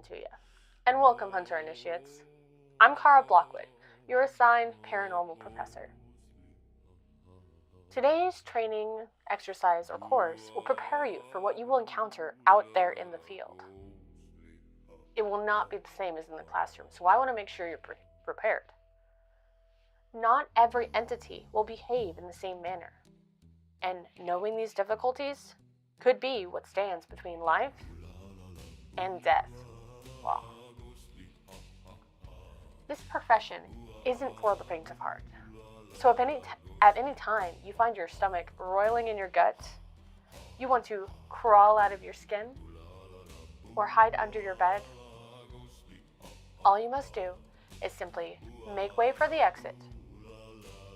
introduction to you. And welcome, Hunter Initiates. I'm Kara Blockwood, your assigned paranormal professor. Today's training, exercise, or course will prepare you for what you will encounter out there in the field. It will not be the same as in the classroom, so I want to make sure you're prepared. Not every entity will behave in the same manner, and knowing these difficulties could be what stands between life and death. Wow. This profession isn't for the faint of heart. So if at any time you find your stomach roiling in your gut, you want to crawl out of your skin, or hide under your bed, all you must do is simply make way for the exit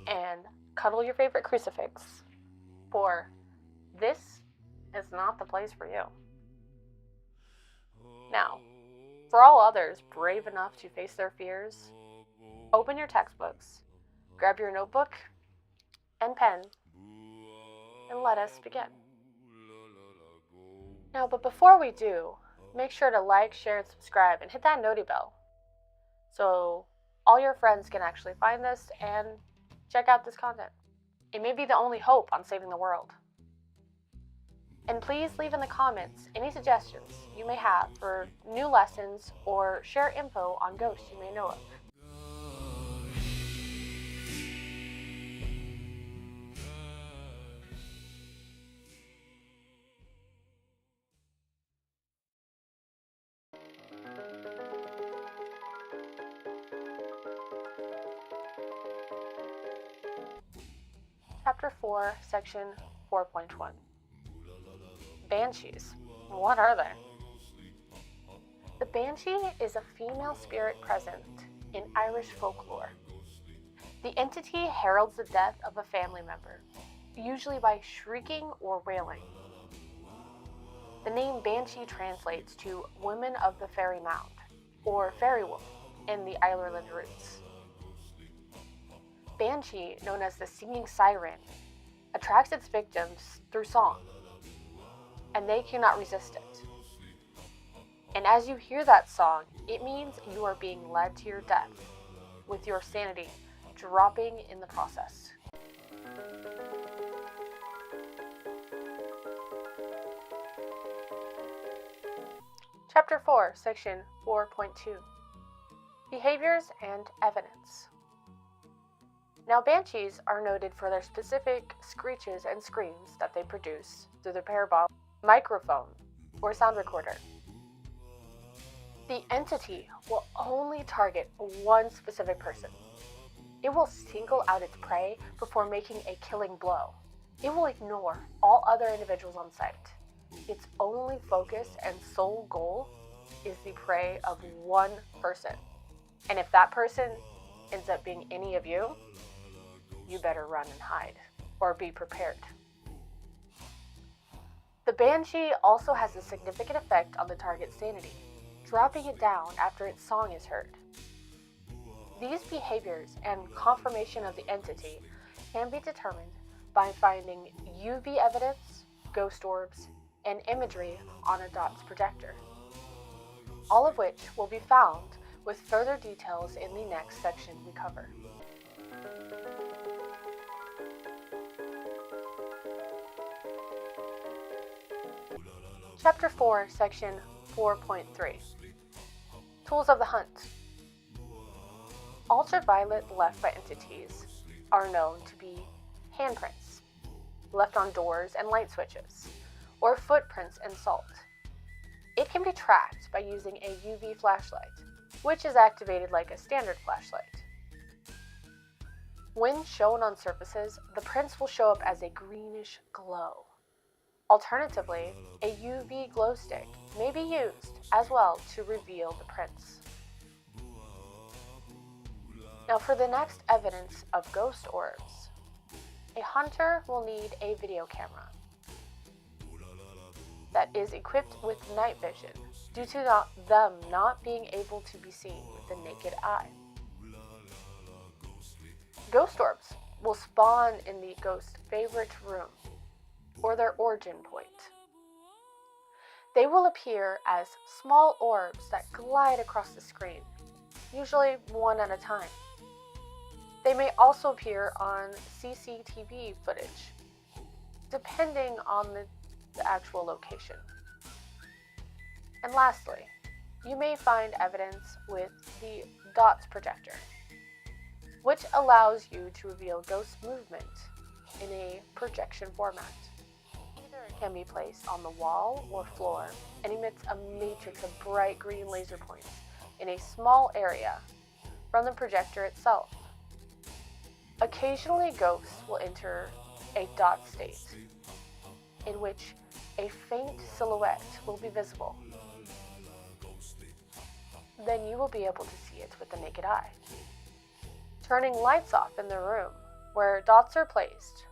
and cuddle your favorite crucifix, for this is not the place for you. Now, for all others brave enough to face their fears, open your textbooks, grab your notebook and pen, and let us begin. Now, but before we do, make sure to like, share, and subscribe, and hit that noti bell so all your friends can actually find this and check out this content. It may be the only hope on saving the world. And please leave in the comments any suggestions you may have for new lessons or share info on ghosts you may know of. Chapter 4, Section 4.1. Banshees. What are they? The banshee is a female spirit present in Irish folklore. The entity heralds the death of a family member, usually by shrieking or wailing. The name banshee translates to women of the fairy mound, or fairy woman in the Ireland roots. Banshee, known as the singing siren, attracts its victims through song, and they cannot resist it. And as you hear that song, it means you are being led to your death, with your sanity dropping in the process. Chapter 4, Section 4.2. Behaviors and Evidence. Now, banshees are noted for their specific screeches and screams that they produce through their parabolic microphone or sound recorder. The entity will only target one specific person. It will single out its prey before making a killing blow. It will ignore all other individuals on sight. Its only focus and sole goal is the prey of one person. And if that person ends up being any of you, you better run and hide, or be prepared. The banshee also has a significant effect on the target's sanity, dropping it down after its song is heard. These behaviors and confirmation of the entity can be determined by finding UV evidence, ghost orbs, and imagery on a DOTS projector, all of which will be found with further details in the next section we cover. Chapter 4, Section 4.3. Tools of the Hunt. Ultraviolet left by entities are known to be handprints, left on doors and light switches, or footprints in salt. It can be tracked by using a UV flashlight, which is activated like a standard flashlight. When shown on surfaces, the prints will show up as a greenish glow. Alternatively, a UV glow stick may be used as well to reveal the prints. Now, for the next evidence of ghost orbs, a hunter will need a video camera that is equipped with night vision due to them not being able to be seen with the naked eye. Ghost orbs will spawn in the ghost's favorite room, or their origin point. They will appear as small orbs that glide across the screen, usually one at a time. They may also appear on CCTV footage, depending on the actual location. And lastly, you may find evidence with the DOTS projector, which allows you to reveal ghost movement in a projection format. Either it can be placed on the wall or floor and emits a matrix of bright green laser points in a small area from the projector itself. Occasionally, ghosts will enter a dot state, in which a faint silhouette will be visible. Then you will be able to see it with the naked eye. Turning lights off in the room where dots are placed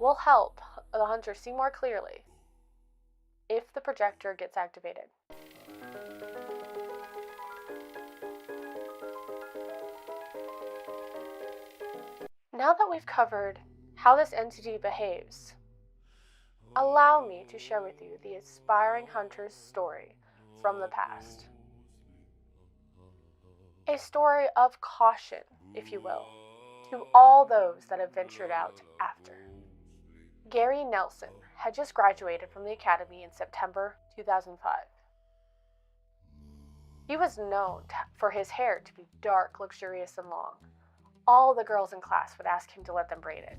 will help the hunter see more clearly if the projector gets activated. Now that we've covered how this entity behaves, allow me to share with you the aspiring hunter's story from the past. A story of caution, if you will, to all those that have ventured out after. Gary Nelson had just graduated from the academy in September 2005. He was known for his hair to be dark, luxurious, and long. All the girls in class would ask him to let them braid it.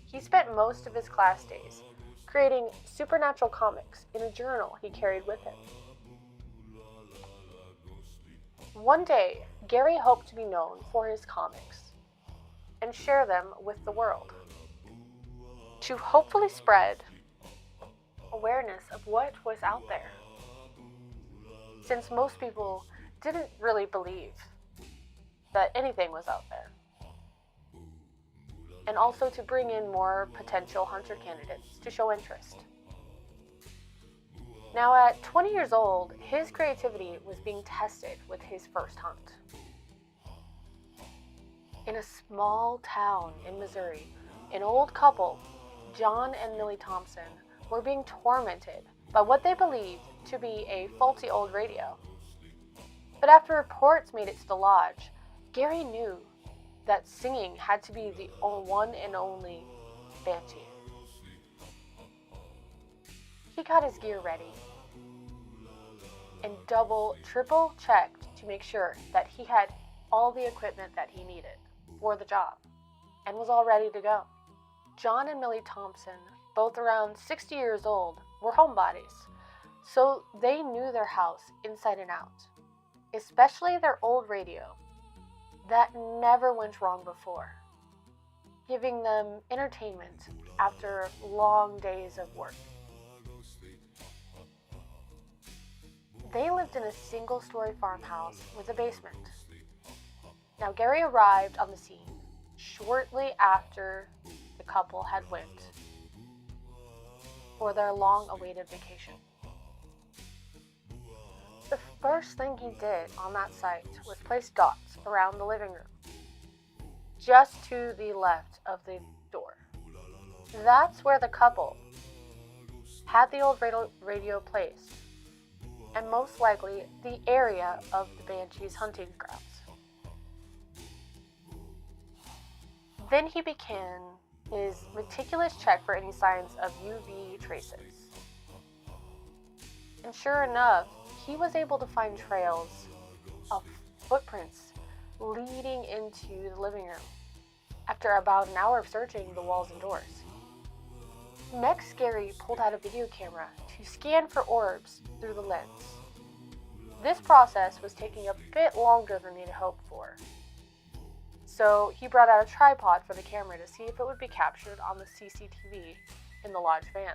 He spent most of his class days creating supernatural comics in a journal he carried with him. One day, Gary hoped to be known for his comics and share them with the world, to hopefully spread awareness of what was out there, since most people didn't really believe that anything was out there, and also to bring in more potential hunter candidates to show interest. Now, at 20 years old, his creativity was being tested with his first hunt. In a small town in Missouri, an old couple, John and Millie Thompson, were being tormented by what they believed to be a faulty old radio. But after reports made it to the lodge, Gary knew that singing had to be the one and only Banshee. He got his gear ready and triple checked to make sure that he had all the equipment that he needed for the job and was all ready to go. John and Millie Thompson, both around 60 years old, were homebodies, so they knew their house inside and out, especially their old radio that never went wrong before, giving them entertainment after long days of work. They lived in a single-story farmhouse with a basement. Now, Gary arrived on the scene shortly after the couple had went for their long-awaited vacation. The first thing he did on that site was place dots around the living room, just to the left of the door. That's where the couple had the old radio placed, and most likely the area of the Banshees' hunting grounds. Then he began his meticulous check for any signs of UV traces. And sure enough, he was able to find trails of footprints leading into the living room after about an hour of searching the walls and doors. Next, Gary pulled out a video camera to scan for orbs through the lens. This process was taking a bit longer than he'd hoped for, so he brought out a tripod for the camera to see if it would be captured on the CCTV in the lodge van.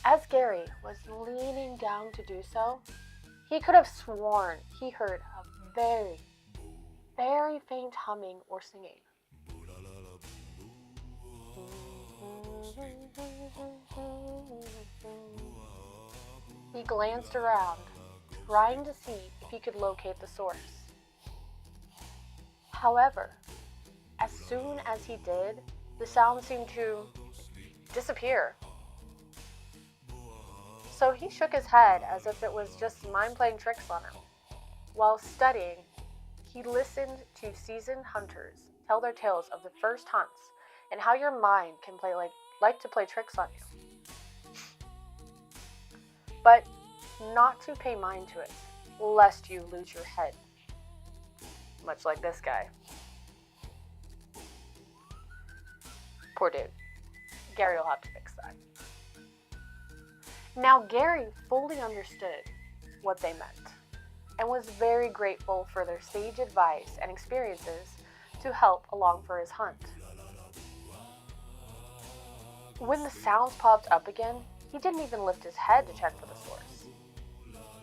As Gary was leaning down to do so, he could have sworn he heard a very, very faint humming or singing. He glanced around, trying to see if he could locate the source. However, as soon as he did, the sound seemed to disappear. So he shook his head as if it was just mind playing tricks on him. While studying, he listened to seasoned hunters tell their tales of the first hunts and how your mind can like to play tricks on you. But not to pay mind to it, lest you lose your head. Much like this guy. Poor dude. Gary will have to fix that. Now, Gary fully understood what they meant and was very grateful for their sage advice and experiences to help along for his hunt. When the sounds popped up again, he didn't even lift his head to check for the source.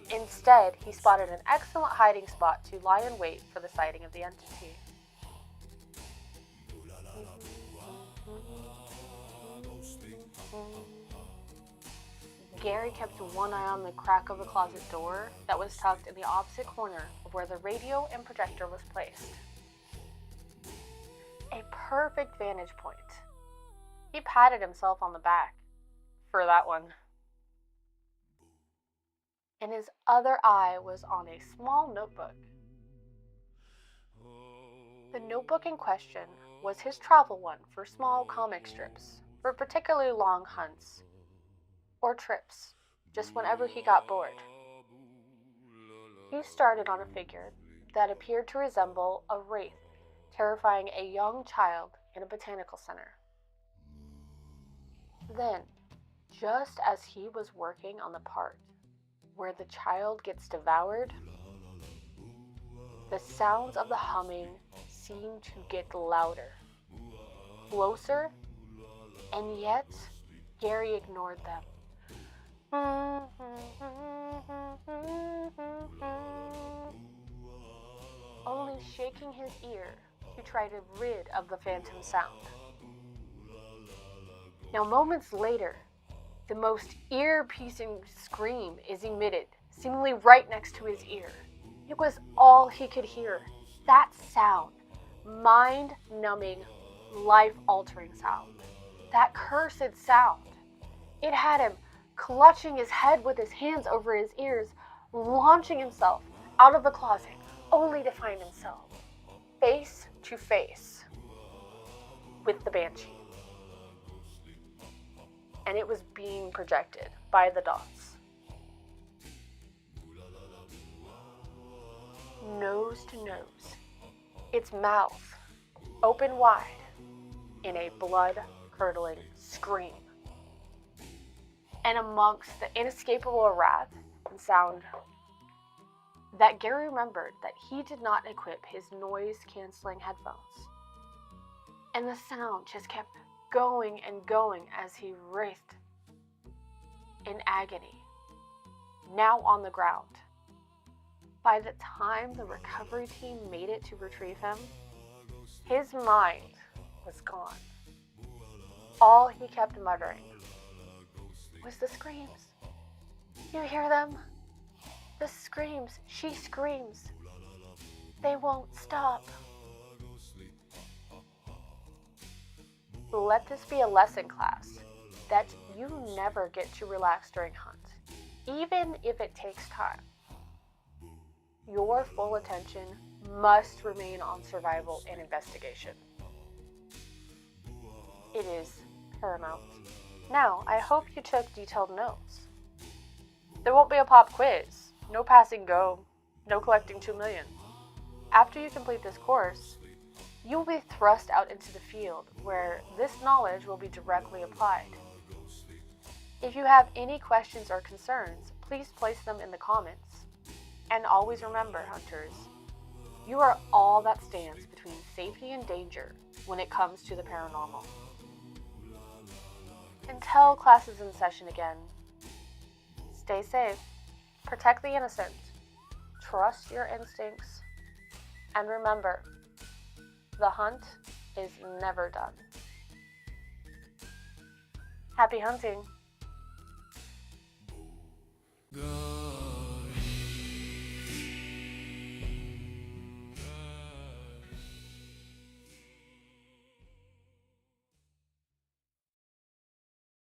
Instead, he spotted an excellent hiding spot to lie in wait for the sighting of the entity. Gary kept one eye on the crack of the closet door that was tucked in the opposite corner of where the radio and projector was placed. A perfect vantage point. He patted himself on the back for that one. And his other eye was on a small notebook. The notebook in question was his travel one for small comic strips, for particularly long hunts or trips, just whenever he got bored. He started on a figure that appeared to resemble a wraith terrifying a young child in a botanical center. Then, just as he was working on the part where the child gets devoured, the sounds of the humming seemed to get louder, closer, and yet Gary ignored them. Only shaking his ear to try to rid of the phantom sound. Now, moments later, the most ear-piercing scream is emitted, seemingly right next to his ear. It was all he could hear. That sound, mind-numbing, life-altering sound. That cursed sound. It had him clutching his head with his hands over his ears, launching himself out of the closet, only to find himself face to face with the Banshee. And it was being projected by the dots. Nose to nose, its mouth open wide in a blood-curdling scream. And amongst the inescapable wrath and sound that Gary remembered that he did not equip his noise-canceling headphones. And the sound just kept going and going as he writhed in agony, now on the ground. By the time the recovery team made it to retrieve him, his mind was gone. All he kept muttering was the screams. You hear them? The screams. She screams. They won't stop. Let this be a lesson, class, that you never get to relax during hunt, even if it takes time. Your full attention must remain on survival and investigation. It is paramount. Now, I hope you took detailed notes. There won't be a pop quiz, no passing go, no collecting 2 million. After you complete this course, you will be thrust out into the field where this knowledge will be directly applied. If you have any questions or concerns, please place them in the comments. And always remember, hunters, you are all that stands between safety and danger when it comes to the paranormal. Until class is in session again, stay safe, protect the innocent, trust your instincts, and remember, the hunt is never done. Happy hunting!